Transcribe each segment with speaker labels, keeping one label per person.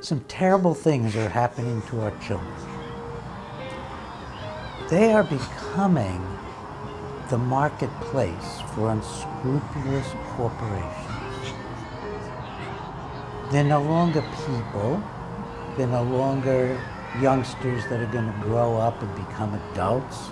Speaker 1: Some terrible things are happening to our children. They are becoming the marketplace for unscrupulous corporations. They're no longer people. They're no longer youngsters that are going to grow up and become adults.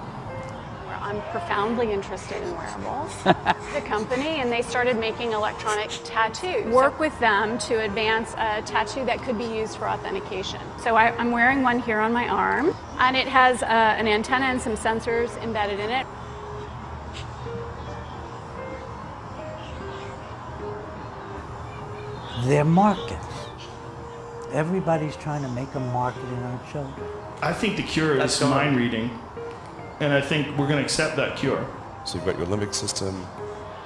Speaker 2: I'm profoundly interested in wearables. The company, and they started making electronic tattoos. Work with them to advance a tattoo that could be used for authentication. So I'm wearing one here on my arm, and it has an antenna and some sensors embedded in it.
Speaker 1: They're markets. Everybody's trying to make a market in our children.
Speaker 3: I think the cure is mind reading, and I think we're going to accept that cure.
Speaker 4: So you've got your limbic system,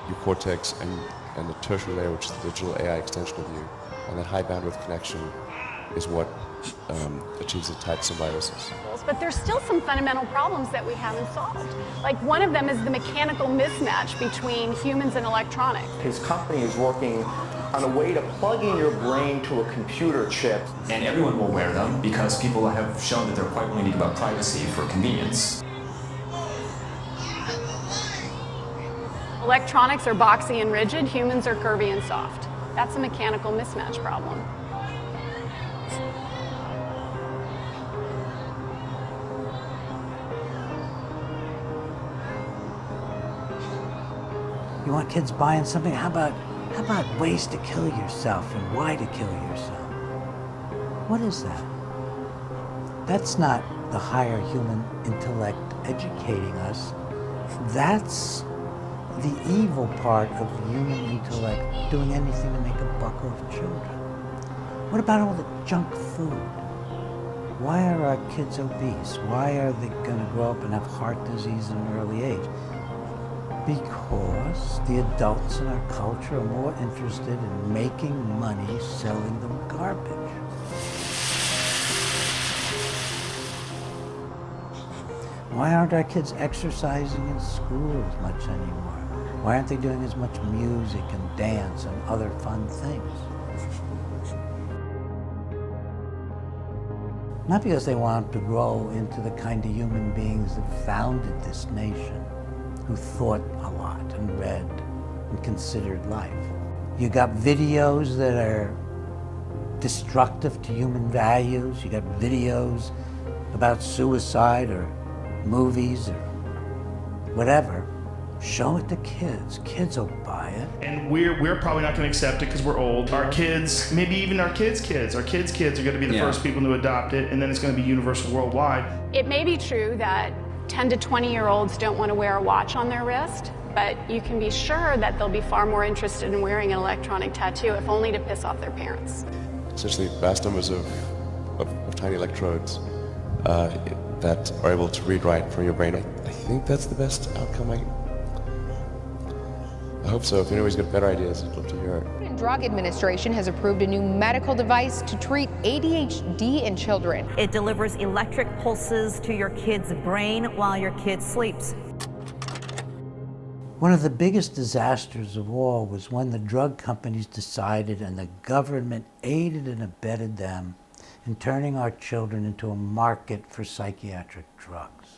Speaker 4: your cortex, and the tertiary layer, which is the digital AI extension of you. And that high bandwidth connection is what achieves the tight symbiosis.
Speaker 2: But there's still some fundamental problems that we haven't solved. Like, one of them is the mechanical mismatch between humans and electronics.
Speaker 5: His company is working on a way to plug in your brain to a computer chip.
Speaker 6: And everyone will wear them because people have shown that they're quite willing to give up privacy for convenience.
Speaker 2: Electronics are boxy and rigid, humans are curvy and soft. That's a mechanical mismatch problem.
Speaker 1: You want kids buying something? How about ways to kill yourself and why to kill yourself? What is that? That's not the higher human intellect educating us. That's the evil part of human intellect, doing anything to make a buck off children. What about all the junk food? Why are our kids obese? Why are they going to grow up and have heart disease at an early age? Because the adults in our culture are more interested in making money selling them garbage. Why aren't our kids exercising in school as much anymore? Why aren't they doing as much music and dance and other fun things? Not because they want to grow into the kind of human beings that founded this nation, who thought a lot and read and considered life. You got videos that are destructive to human values. You got videos about suicide or movies or whatever. Show it to kids. Kids will buy it.
Speaker 3: And we're probably not going to accept it because we're old. Our kids, maybe even our kids' kids are going to be the first people to adopt it, and then it's going to be universal worldwide.
Speaker 2: It may be true that 10 to 20-year-olds don't want to wear a watch on their wrist, but you can be sure that they'll be far more interested in wearing an electronic tattoo, if only to piss off their parents.
Speaker 4: Essentially, vast numbers of tiny electrodes that are able to read right from your brain. I think that's the best outcome. I hope so. If anybody's got better ideas, I'd love to hear it.
Speaker 7: Food and Drug Administration has approved a new medical device to treat ADHD in children.
Speaker 8: It delivers electric pulses to your kid's brain while your kid sleeps.
Speaker 1: One of the biggest disasters of all was when the drug companies decided and the government aided and abetted them in turning our children into a market for psychiatric drugs.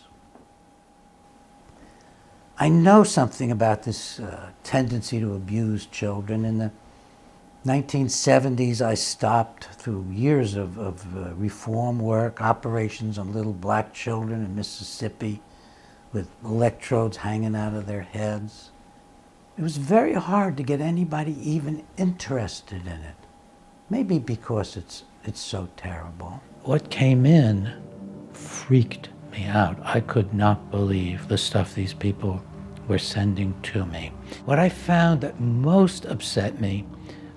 Speaker 1: I know something about this tendency to abuse children. In the 1970s, I stopped through years of reform work, operations on little black children in Mississippi with electrodes hanging out of their heads. It was very hard to get anybody even interested in it. Maybe because it's so terrible. What came in freaked me out. I could not believe the stuff these people were sending to me. What I found that most upset me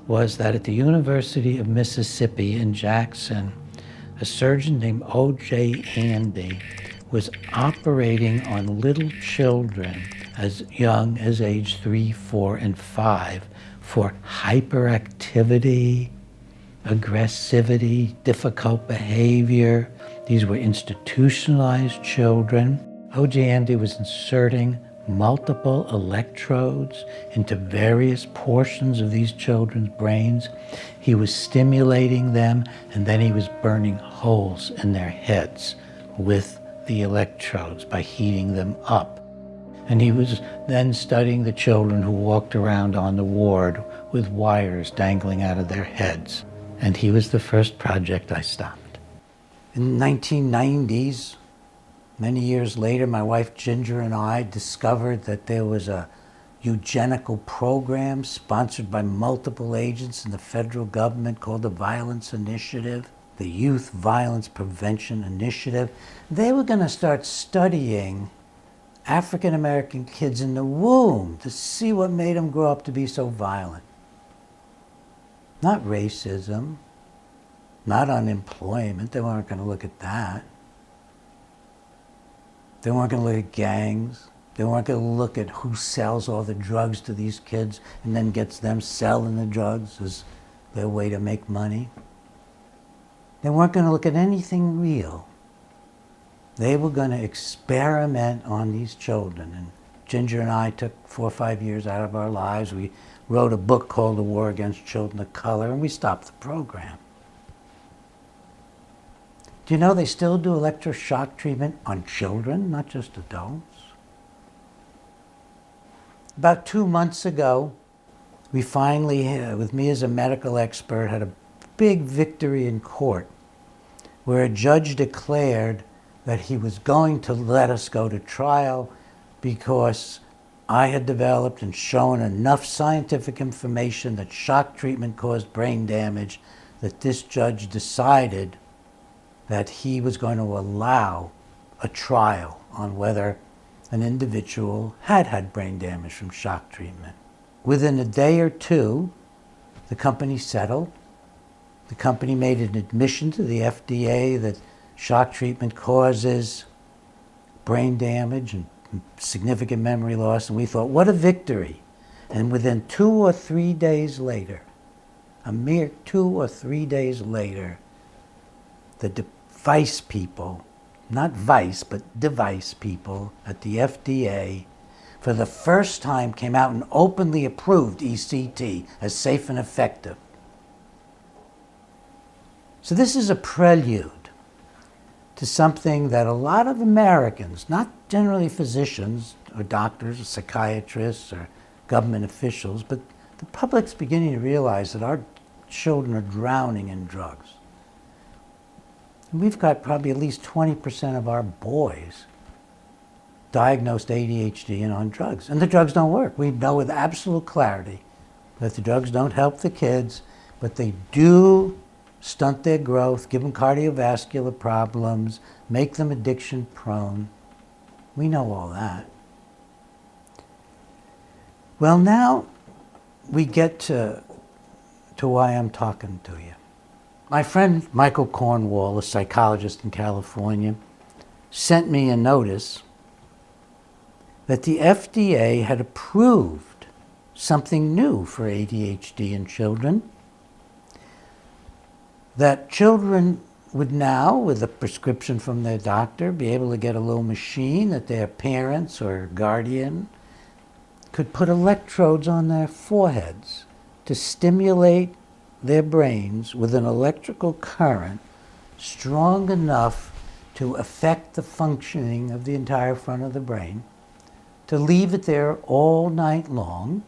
Speaker 1: was that at the University of Mississippi in Jackson, a surgeon named O.J. Andy was operating on little children as young as age 3, 4, and 5 for hyperactivity, aggressivity, difficult behavior. These were institutionalized children. O.J. Andy was inserting multiple electrodes into various portions of these children's brains. He was stimulating them, and then he was burning holes in their heads with the electrodes by heating them up. And he was then studying the children who walked around on the ward with wires dangling out of their heads. And he was the first project I stopped. In the 1990s, many years later, my wife Ginger and I discovered that there was a eugenical program sponsored by multiple agents in the federal government called the Violence Initiative, the Youth Violence Prevention Initiative. They were going to start studying African American kids in the womb to see what made them grow up to be so violent. Not racism, not unemployment. They weren't going to look at that. They weren't going to look at gangs. They weren't going to look at who sells all the drugs to these kids and then gets them selling the drugs as their way to make money. They weren't going to look at anything real. They were going to experiment on these children. And Ginger and I took 4 or 5 years out of our lives. We wrote a book called The War Against Children of Color, and we stopped the program. Do you know they still do electroshock treatment on children, not just adults? About 2 months ago, we finally, with me as a medical expert, had a big victory in court where a judge declared that he was going to let us go to trial because I had developed and shown enough scientific information that shock treatment caused brain damage that this judge decided that he was going to allow a trial on whether an individual had had brain damage from shock treatment. Within a day or two, the company settled. The company made an admission to the FDA that shock treatment causes brain damage and significant memory loss, and we thought, what a victory. And within 2 or 3 days later, a mere 2 or 3 days later, the device people, not vice, but device people at the FDA, for the first time came out and openly approved ECT as safe and effective. So this is a prelude to something that a lot of Americans, not generally physicians or doctors or psychiatrists or government officials, but the public's beginning to realize that our children are drowning in drugs. And we've got probably at least 20% of our boys diagnosed ADHD and on drugs. And the drugs don't work. We know with absolute clarity that the drugs don't help the kids, but they do stunt their growth, give them cardiovascular problems, make them addiction prone. We know all that. Well, now we get to why I'm talking to you. My friend Michael Cornwall, a psychologist in California, sent me a notice that the FDA had approved something new for ADHD in children, that children would now, with a prescription from their doctor, be able to get a little machine that their parents or guardian could put electrodes on their foreheads to stimulate their brains with an electrical current strong enough to affect the functioning of the entire front of the brain, to leave it there all night long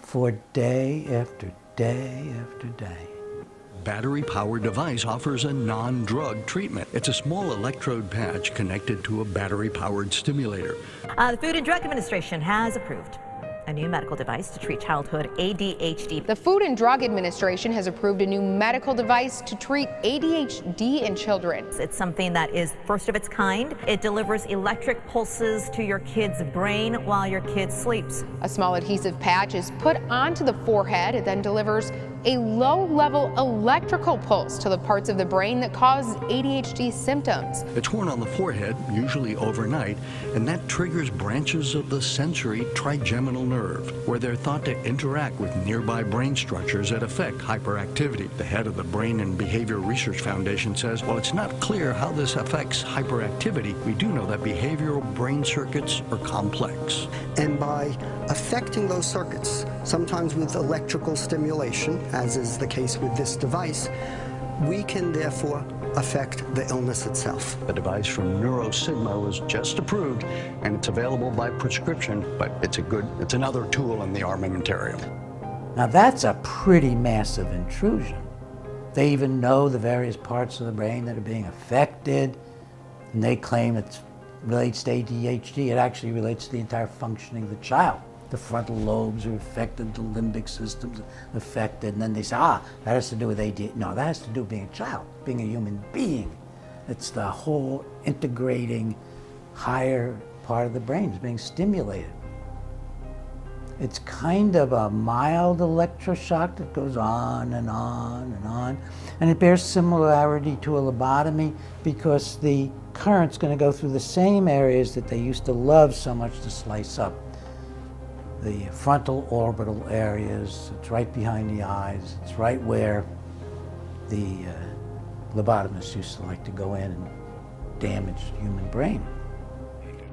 Speaker 1: for day after day after day.
Speaker 9: Battery-powered device offers a non-drug treatment. It's a small electrode patch connected to a battery-powered stimulator.
Speaker 8: The Food and Drug Administration has approved a new medical device to treat childhood ADHD.
Speaker 7: The Food and Drug Administration has approved a new medical device to treat ADHD in children.
Speaker 8: It's something that is first of its kind. It delivers electric pulses to your kid's brain while your kid sleeps.
Speaker 7: A small adhesive patch is put onto the forehead. It then delivers a low-level electrical pulse to the parts of the brain that cause ADHD symptoms.
Speaker 9: It's worn on the forehead, usually overnight, and that triggers branches of the sensory trigeminal nerve nerve, where they're thought to interact with nearby brain structures that affect hyperactivity. The head of the Brain and Behavior Research Foundation says, while it's not clear how this affects hyperactivity, we do know that behavioral brain circuits are complex.
Speaker 10: And by affecting those circuits, sometimes with electrical stimulation, as is the case with this device, we can therefore affect the illness itself.
Speaker 9: The device from NeuroSigma was just approved, and it's available by prescription, but it's another tool in the armamentarium.
Speaker 1: Now that's a pretty massive intrusion. They even know the various parts of the brain that are being affected, and they claim it relates to ADHD. It actually relates to the entire functioning of the child. The frontal lobes are affected, the limbic system's affected, and then they say, that has to do with ADHD. No, that has to do with being a child, being a human being. It's the whole integrating higher part of the brain is being stimulated. It's kind of a mild electroshock that goes on and on and on, and it bears similarity to a lobotomy because the current's going to go through the same areas that they used to love so much to slice up. The frontal orbital areas, it's right behind the eyes, it's right where the lobotomists used to like to go in and damage the human brain.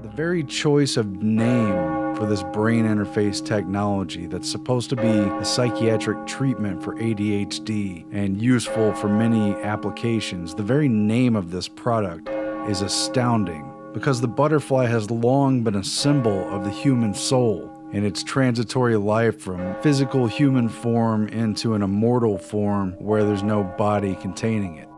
Speaker 11: The very choice of name for this brain interface technology that's supposed to be a psychiatric treatment for ADHD and useful for many applications, the very name of this product is astounding because the butterfly has long been a symbol of the human soul and its transitory life from physical human form into an immortal form where there's no body containing it.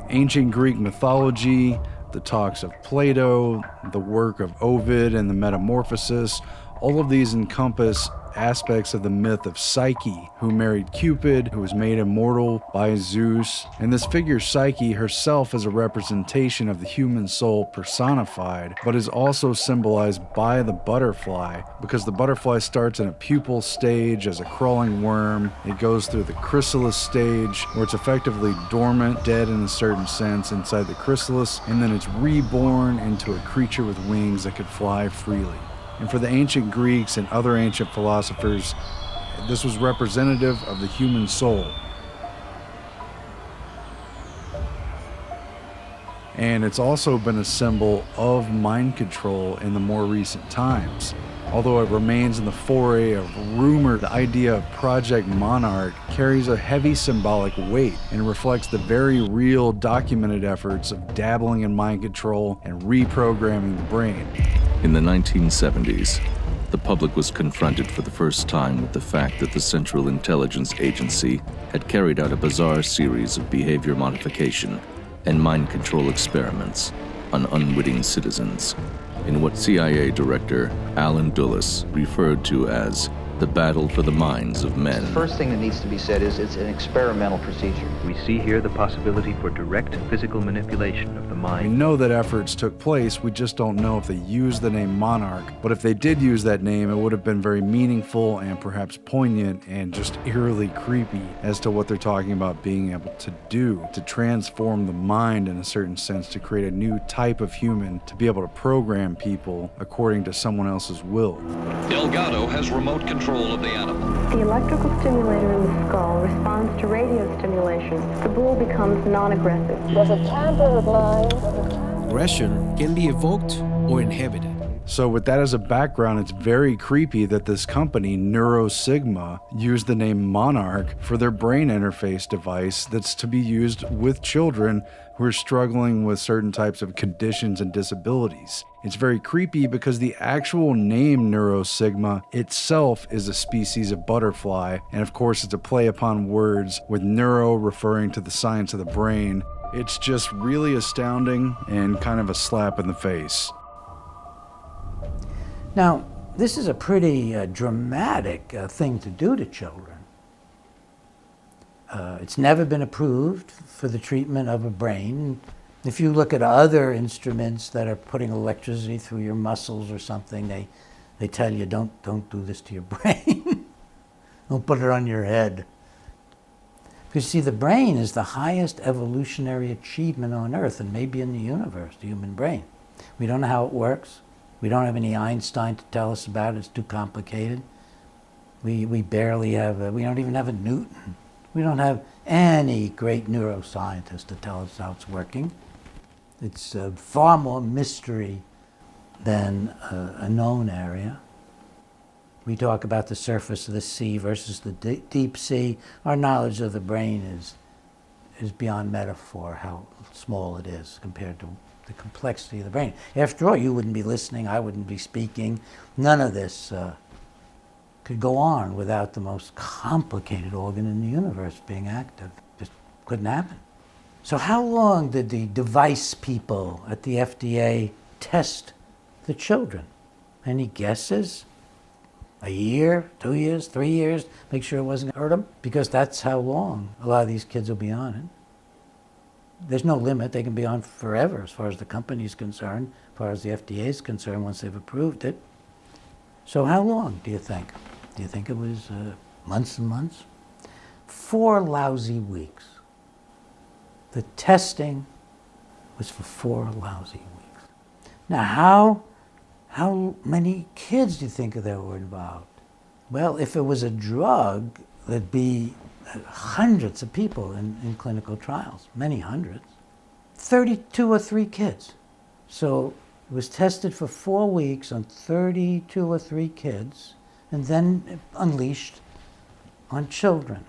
Speaker 11: Ancient Greek mythology, the talks of Plato, the work of Ovid and the Metamorphosis, all of these encompass aspects of the myth of Psyche, who married Cupid, who was made immortal by Zeus. And this figure Psyche herself is a representation of the human soul personified, but is also symbolized by the butterfly, because the butterfly starts in a pupal stage as a crawling worm. It goes through the chrysalis stage, where it's effectively dormant, dead in a certain sense inside the chrysalis, and then it's reborn into a creature with wings that could fly freely. And for the ancient Greeks and other ancient philosophers, this was representative of the human soul. And it's also been a symbol of mind control in the more recent times. Although it remains in the foray of rumor, the idea of Project Monarch carries a heavy symbolic weight and reflects the very real documented efforts of dabbling in mind control and reprogramming the brain.
Speaker 12: In the 1970s, the public was confronted for the first time with the fact that the Central Intelligence Agency had carried out a bizarre series of behavior modification and mind control experiments on unwitting citizens in what CIA Director Alan Dulles referred to as the battle for the minds of men.
Speaker 13: The first thing that needs to be said is it's an experimental procedure.
Speaker 14: We see here the possibility for direct physical manipulation of the mind.
Speaker 11: We know that efforts took place, we just don't know if they used the name Monarch. But if they did use that name, it would have been very meaningful and perhaps poignant and just eerily creepy as to what they're talking about being able to do, to transform the mind in a certain sense, to create a new type of human, to be able to program people according to someone else's will.
Speaker 15: Delgado has remote control of the animal.
Speaker 16: The electrical stimulator in the skull responds to radio stimulation. The bull becomes non-aggressive. Does it tamper with mind?
Speaker 17: Aggression can be evoked or inhibited.
Speaker 11: So with that as a background, it's very creepy that this company, NeuroSigma, used the name Monarch for their brain interface device that's to be used with children who are struggling with certain types of conditions and disabilities. It's very creepy because the actual name NeuroSigma itself is a species of butterfly, and of course it's a play upon words, with neuro referring to the science of the brain. It's just really astounding and kind of a slap in the face.
Speaker 1: Now, this is a pretty dramatic thing to do to children. It's never been approved for the treatment of a brain. If you look at other instruments that are putting electricity through your muscles or something, They tell you, don't do this to your brain. Don't put it on your head. Because see, the brain is the highest evolutionary achievement on Earth and maybe in the universe, the human brain. We don't know how it works. We don't have any Einstein to tell us about it. It's too complicated. We barely have, we don't even have a Newton. We don't have any great neuroscientist to tell us how it's working. It's far more mystery than a known area. We talk about the surface of the sea versus the deep sea. Our knowledge of the brain is beyond metaphor, how small it is compared to the complexity of the brain. After all, you wouldn't be listening, I wouldn't be speaking. None of this could go on without the most complicated organ in the universe being active. Just couldn't happen. So how long did the device people at the FDA test the children? Any guesses? A year, 2 years, 3 years? Make sure it wasn't going to hurt them? Because that's how long a lot of these kids will be on it. There's no limit. They can be on forever as far as the company's concerned, as far as the FDA is concerned once they've approved it. So how long do you think? Do you think it was months and months? 4 lousy weeks. The testing was for 4 lousy weeks. Now how many kids do you think there were involved? Well, if it was a drug, there'd be hundreds of people in clinical trials, many hundreds. 32 or 3 kids. So it was tested for 4 weeks on 32 or 3 kids, and then unleashed on children.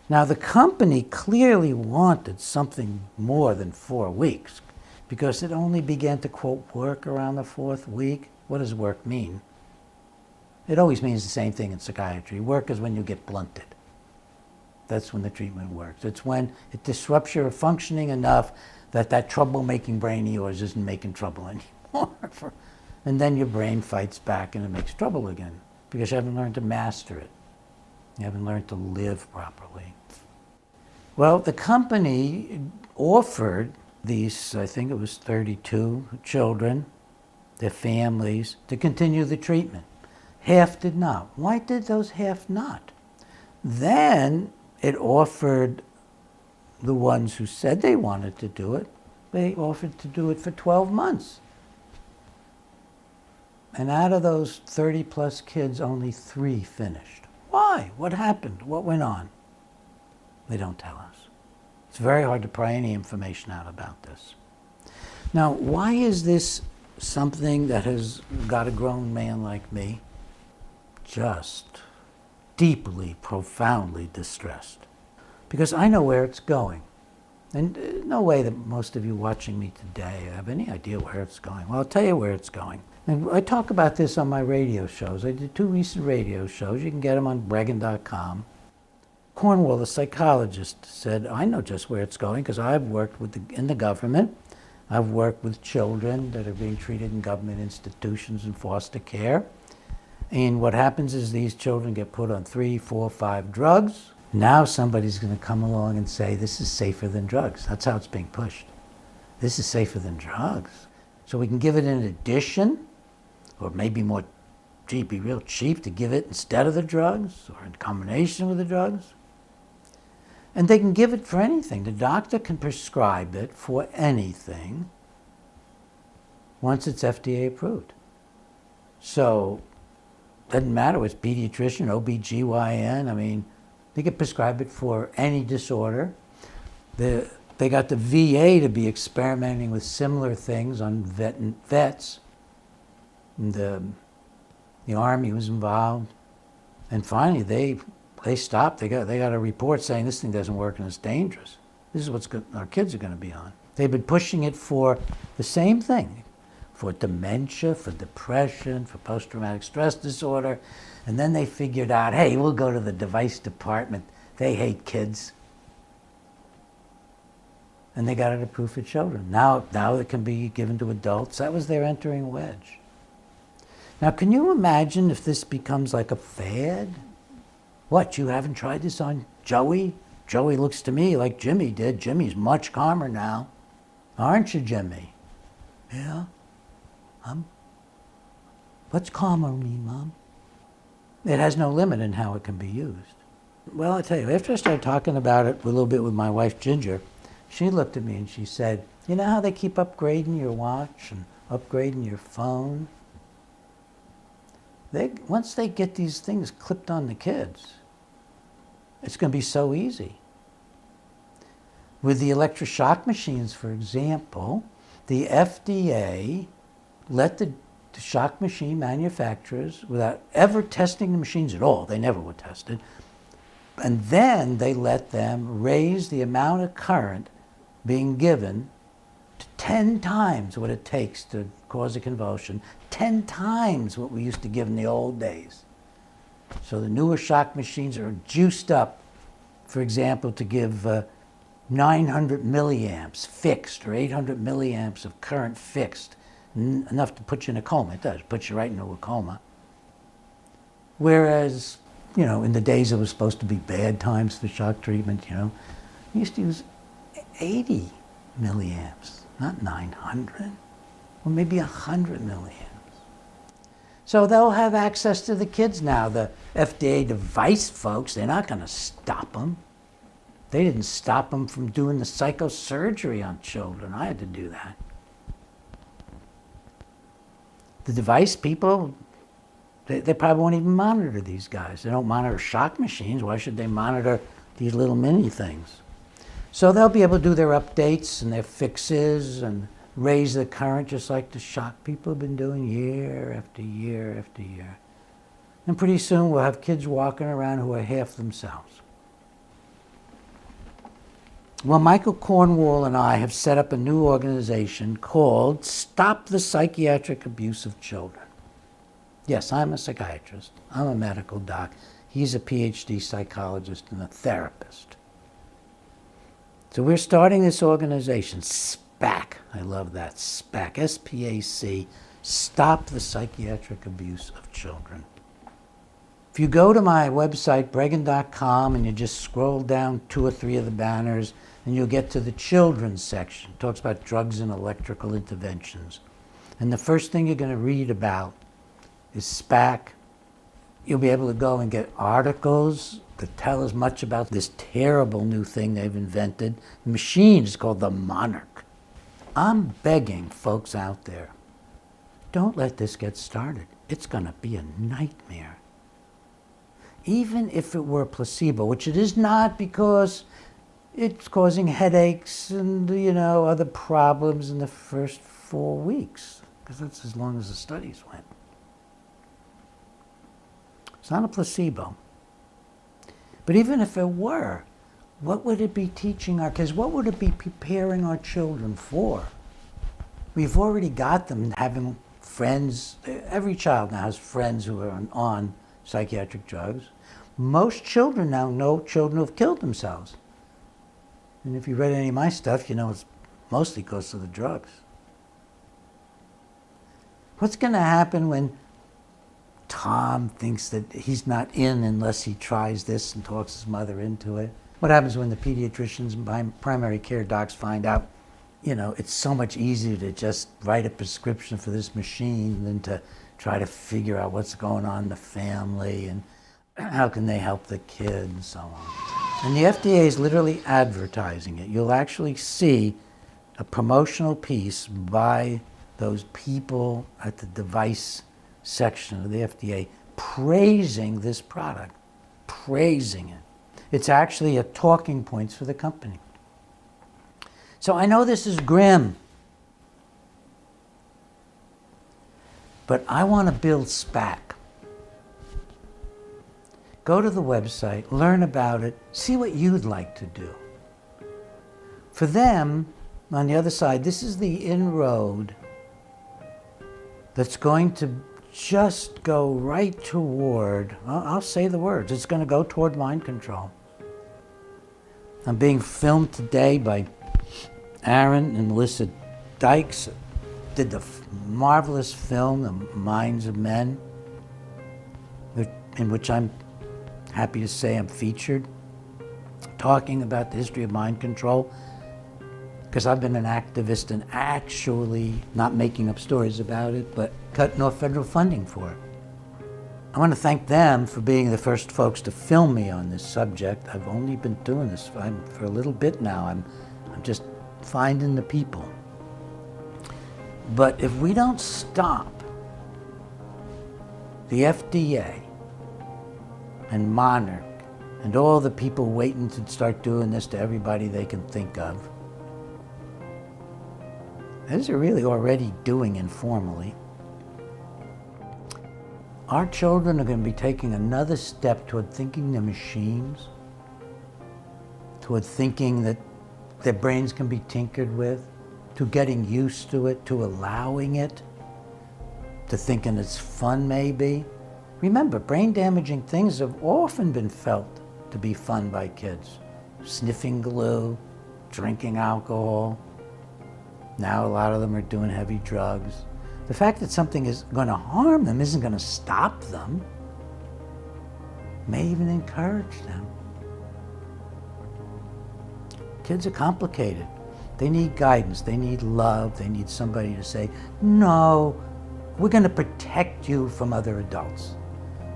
Speaker 1: Now the company clearly wanted something more than 4 weeks, because it only began to, quote, work around the 4th week. What does work mean? It always means the same thing in psychiatry. Work is when you get blunted. That's when the treatment works. It's when it disrupts your functioning enough that that troublemaking brain of yours isn't making trouble anymore. And then your brain fights back and it makes trouble again, because you haven't learned to master it. You haven't learned to live properly. Well, the company offered these, I think it was 32 children, their families, to continue the treatment. Half did not. Why did those half not? Then it offered the ones who said they wanted to do it, they offered to do it for 12 months. And out of those 30 plus kids, only 3 finished. Why? What happened? What went on? They don't tell us. It's very hard to pry any information out about this. Now, why is this something that has got a grown man like me just deeply, profoundly distressed? Because I know where it's going. And no way that most of you watching me today have any idea where it's going. Well, I'll tell you where it's going. And I talk about this on my radio shows. I did 2 recent radio shows. You can get them on Bregan.com. Cornwall, the psychologist, said, I know just where it's going because I've worked in the government. I've worked with children that are being treated in government institutions and foster care. And what happens is these children get put on 3, 4, 5 drugs. Now somebody's going to come along and say, this is safer than drugs. That's how it's being pushed. This is safer than drugs. So we can give it in addition, or maybe more, be real cheap to give it instead of the drugs, or in combination with the drugs. And they can give it for anything. The doctor can prescribe it for anything once it's FDA approved. So it doesn't matter whether it's pediatrician, OBGYN, I mean, they can prescribe it for any disorder. They got the VA to be experimenting with similar things on vets. And the Army was involved. And finally, they stopped. They got a report saying this thing doesn't work and it's dangerous. This is what our kids are going to be on. They've been pushing it for the same thing, for dementia, for depression, for post-traumatic stress disorder. And then they figured out, hey, we'll go to the device department. They hate kids. And they got it approved for children. Now it can be given to adults. That was their entering wedge. Now, can you imagine if this becomes like a fad? What, you haven't tried this on Joey? Joey looks to me like Jimmy did. Jimmy's much calmer now. Aren't you, Jimmy? Yeah. What's karma mean, Mom? It has no limit in how it can be used. Well, I tell you, after I started talking about it a little bit with my wife, Ginger, she looked at me and she said, you know how they keep upgrading your watch and upgrading your phone? Once they get these things clipped on the kids, it's going to be so easy. With the electroshock machines, for example, the FDA let the shock machine manufacturers, without ever testing the machines at all, they never were tested, and then they let them raise the amount of current being given to 10 times what it takes to cause a convulsion, 10 times what we used to give in the old days. So the newer shock machines are juiced up, for example, to give 900 milliamps fixed, or 800 milliamps of current fixed, enough to put you in a coma. It does, put you right into a coma. Whereas, you know, in the days it was supposed to be bad times for shock treatment, you know, we used to use 80 milliamps, not 900, or maybe 100 milliamps. So they'll have access to the kids now. The FDA device folks, they're not going to stop them. They didn't stop them from doing the psychosurgery on children. I had to do that. The device people, they probably won't even monitor these guys. They don't monitor shock machines. Why should they monitor these little mini things? So they'll be able to do their updates and their fixes and raise the current just like the shock people have been doing year after year after year. And pretty soon we'll have kids walking around who are half themselves. Well, Michael Cornwall and I have set up a new organization called Stop the Psychiatric Abuse of Children. Yes, I'm a psychiatrist. I'm a medical doc. He's a PhD psychologist and a therapist. So we're starting this organization, SPAC. I love that, SPAC, S-P-A-C, Stop the Psychiatric Abuse of Children. If you go to my website, bregan.com, and you just scroll down 2 or 3 of the banners, and you'll get to the children's section. It talks about drugs and electrical interventions. And the first thing you're going to read about is SPAC. You'll be able to go and get articles that tell as much about this terrible new thing they've invented. The machine is called the Monarch. I'm begging folks out there, don't let this get started. It's going to be a nightmare. Even if it were a placebo, which it is not, because it's causing headaches and, you know, other problems in the first 4 weeks, because that's as long as the studies went. It's not a placebo. But even if it were, what would it be teaching our kids? What would it be preparing our children for? We've already got them having friends. Every child now has friends who are on psychiatric drugs. Most children now know children who have killed themselves. And if you read any of my stuff, you know it's mostly because of the drugs. What's going to happen when Tom thinks that he's not in unless he tries this and talks his mother into it? What happens when the pediatricians and primary care docs find out, you know, it's so much easier to just write a prescription for this machine than to try to figure out what's going on in the family and how can they help the kid and so on. And the FDA is literally advertising it. You'll actually see a promotional piece by those people at the device section of the FDA praising this product, praising it. It's actually a talking point for the company. So I know this is grim, but I want to build SPAC. Go to the website, learn about it, see what you'd like to do. For them, on the other side, this is the inroad that's going to just go right toward, I'll say the words, it's going to go toward mind control. I'm being filmed today by Aaron and Melissa Dykes, did the marvelous film, The Minds of Men, in which I'm happy to say I'm featured, talking about the history of mind control. because I've been an activist and actually not making up stories about it, but cutting off federal funding for it. I want to thank them for being the first folks to film me on this subject. I've only been doing this for a little bit now. I'm just finding the people. But if we don't stop the FDA and Monarch and all the people waiting to start doing this to everybody they can think of, as they're really already doing informally, our children are going to be taking another step toward thinking they're machines, toward thinking that their brains can be tinkered with, to getting used to it, to allowing it, to thinking it's fun maybe. Remember, brain-damaging things have often been felt to be fun by kids. Sniffing glue, drinking alcohol. Now a lot of them are doing heavy drugs. The fact that something is going to harm them isn't going to stop them. May even encourage them. Kids are complicated. They need guidance, they need love, they need somebody to say, no, we're going to protect you from other adults.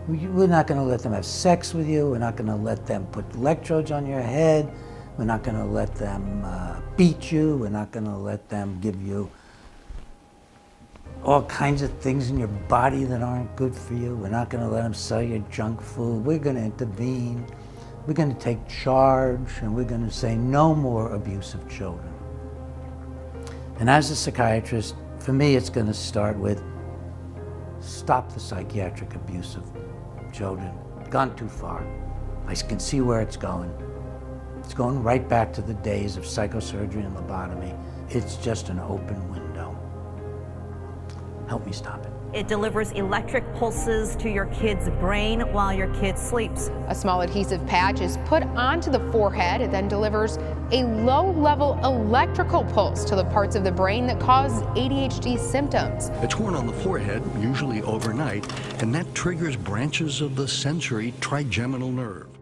Speaker 1: We're not going to let them have sex with you, we're not going to let them put electrodes on your head, we're not going to let them beat you, we're not going to let them give you all kinds of things in your body that aren't good for you. We're not going to let them sell you junk food. We're going to intervene. We're going to take charge, and we're going to say no more abuse of children. And as a psychiatrist, for me, it's going to start with stop the psychiatric abuse of children. Gone too far. I can see where it's going. It's going right back to the days of psychosurgery and lobotomy. It's just an open window. Help me stop it.
Speaker 8: It delivers electric pulses to your kid's brain while your kid sleeps.
Speaker 7: A small adhesive patch is put onto the forehead. It then delivers a low-level electrical pulse to the parts of the brain that cause ADHD symptoms.
Speaker 9: It's worn on the forehead, usually overnight, and that triggers branches of the sensory trigeminal nerve.